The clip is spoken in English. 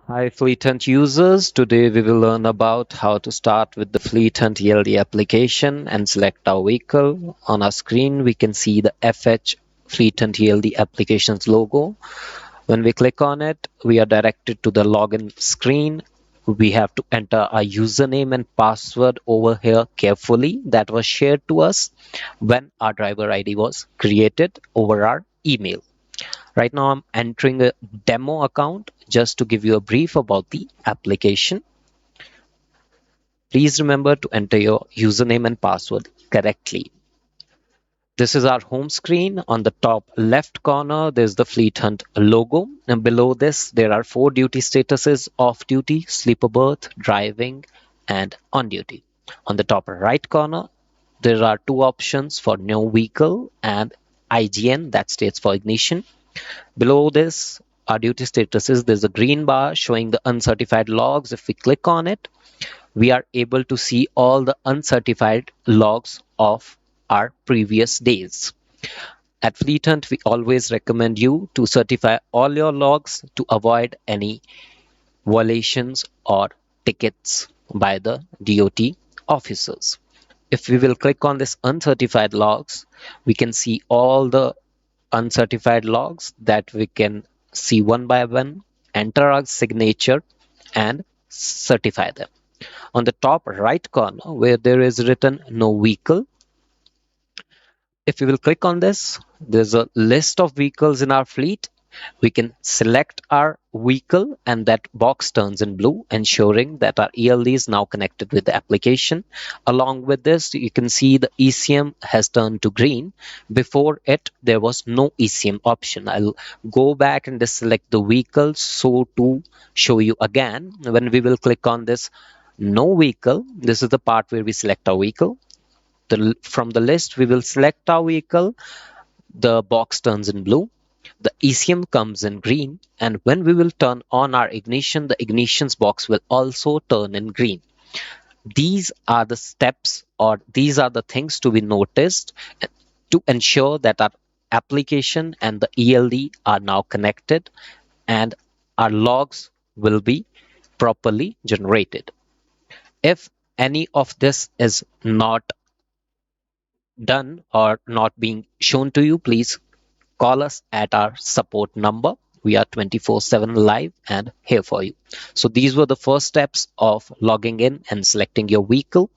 Hi Fleethunt users, today we will learn about how to start with the Fleethunt ELD application and select our vehicle. On our screen we can see the FH Fleethunt ELD application's logo. When we click on it, we are directed to the login screen. We have to enter our username and password over here carefully that was shared to us when our driver ID was created over our email. Right now, I'm entering a demo account just to give you a brief about the application. Please remember to enter your username and password correctly. This is our home screen. On the top left corner, there's the Fleet Hunt logo. And below this, there are 4 duty statuses: off duty, sleeper berth, driving, and on duty. On the top right corner, there are 2 options for no vehicle and IGN, that stands for ignition. Below this, our duty statuses, there's a green bar showing the uncertified logs. If we click on it, we are able to see all the uncertified logs of our previous days. At Fleet Hunt, we always recommend you to certify all your logs to avoid any violations or tickets by the DOT officers. If we will click on this uncertified logs, we can see all the uncertified logs that we can see one by one, enter our signature, and certify them. On the top right corner, where there is written no vehicle, if we will click on this, there's a list of vehicles in our fleet. We can select our vehicle and that box turns in blue, ensuring that our ELD is now connected with the application. Along with this, you can see the ECM has turned to green. Before it, there was no ECM option. I'll go back and select the vehicle so to show you again. When we will click on this no vehicle, this is the part where we select our vehicle. From the list, we will select our vehicle. The box turns in blue, the ECM comes in green, and when we will turn on our ignition, the ignitions box will also turn in green. These are the steps, or these are the things to be noticed to ensure that our application and the ELD are now connected and our logs will be properly generated. If any of this is not done or not being shown to you, please call us at our support number. We are 24/7 live and here for you. So these were the first steps of logging in and selecting your vehicle.